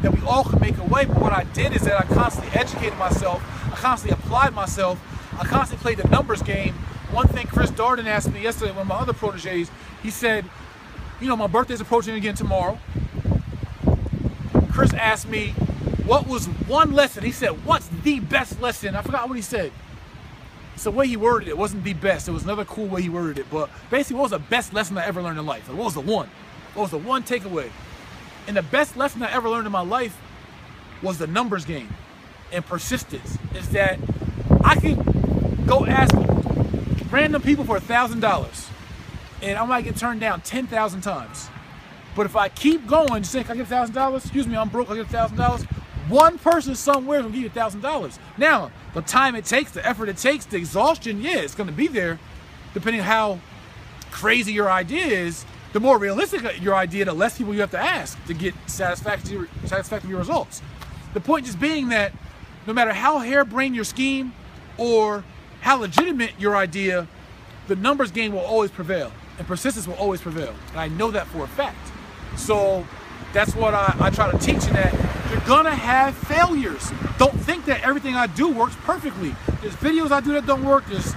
that we all can make a way. But what I did is that I constantly educated myself, I constantly applied myself, I constantly played the numbers game. One thing Chris Darden asked me yesterday, one of my other proteges, he said, you know, my birthday's approaching again tomorrow. Chris asked me, what was one lesson? He said, what's the best lesson? I forgot what he said. It's the way he worded it. It wasn't the best. It was another cool way he worded it. But basically, what was the best lesson I ever learned in life? Like, what was the one? What was the one takeaway? And the best lesson I ever learned in my life was the numbers game and persistence. Is that I can go ask random people for $1,000 and I might get turned down 10,000 times. But if I keep going, just saying, can I get $1,000? Excuse me, I'm broke, I get $1,000. One person somewhere is gonna give you $1,000. Now, the time it takes, the effort it takes, the exhaustion, yeah, it's gonna be there, depending on how crazy your idea is. The more realistic your idea, the less people you have to ask to get satisfactory results. The point just being that no matter how harebrained your scheme or how legitimate your idea, the numbers game will always prevail and persistence will always prevail. And I know that for a fact. So that's what I try to teach, in that you're gonna have failures. Don't think that everything I do works perfectly. There's videos I do that don't work, there's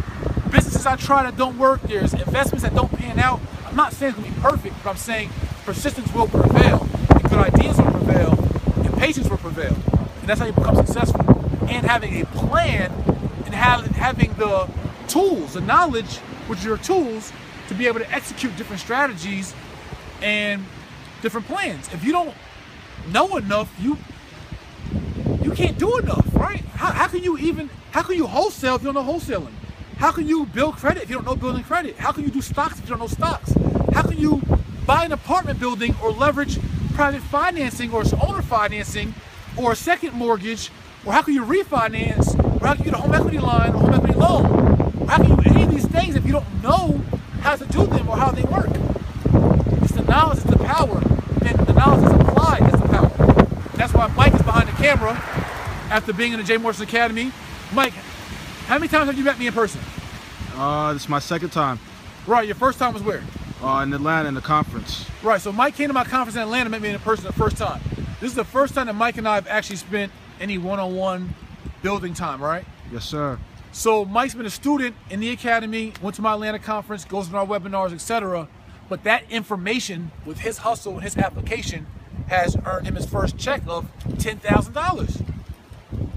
businesses I try that don't work, there's investments that don't pan out. I'm not saying it's gonna be perfect, but I'm saying persistence will prevail, and good ideas will prevail, and patience will prevail. And that's how you become successful. And having a plan and having the tools, the knowledge, which are your tools, to be able to execute different strategies and different plans. If you don't know enough, you can't do enough, right? How can you wholesale if you don't know wholesaling? How can you build credit if you don't know building credit? How can you do stocks if you don't know stocks? How can you buy an apartment building or leverage private financing or owner financing or a second mortgage? Or how can you refinance? Or how can you get a home equity line or home equity loan? Or how can you do any of these things if you don't know how to do them or how they work? It's the knowledge, it's the power. And the knowledge is applied, that's the power. That's why Mike is behind the camera after being in the Jay Morrison Academy. Mike, how many times have you met me in person? This is my second time. Right, your first time was where? In Atlanta, in the conference. Right, so Mike came to my conference in Atlanta, met me in person the first time. This is the first time that Mike and I have actually spent any one-on-one building time, right? Yes, sir. So Mike's been a student in the academy, went to my Atlanta conference, goes to our webinars, etc. But that information with his hustle and his application has earned him his first check of $10,000.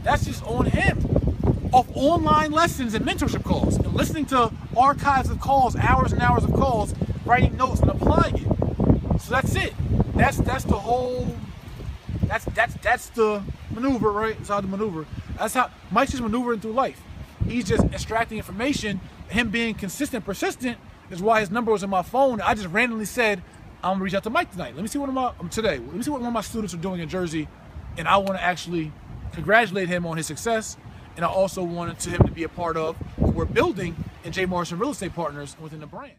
That's just on him. Of online lessons and mentorship calls and listening to archives of calls, hours and hours of calls, writing notes and applying it. So that's it. That's the whole, that's the maneuver, right? It's how to maneuver. That's how Mike's just maneuvering through life. He's just extracting information. Him being consistent, persistent is why his number was in my phone. I just randomly said, I'm gonna reach out to Mike tonight. Let me see what let me see what one of my students are doing in Jersey, and I want to actually congratulate him on his success. And I also wanted him to be a part of what we're building in Jay Morrison Real Estate Partners within the brand.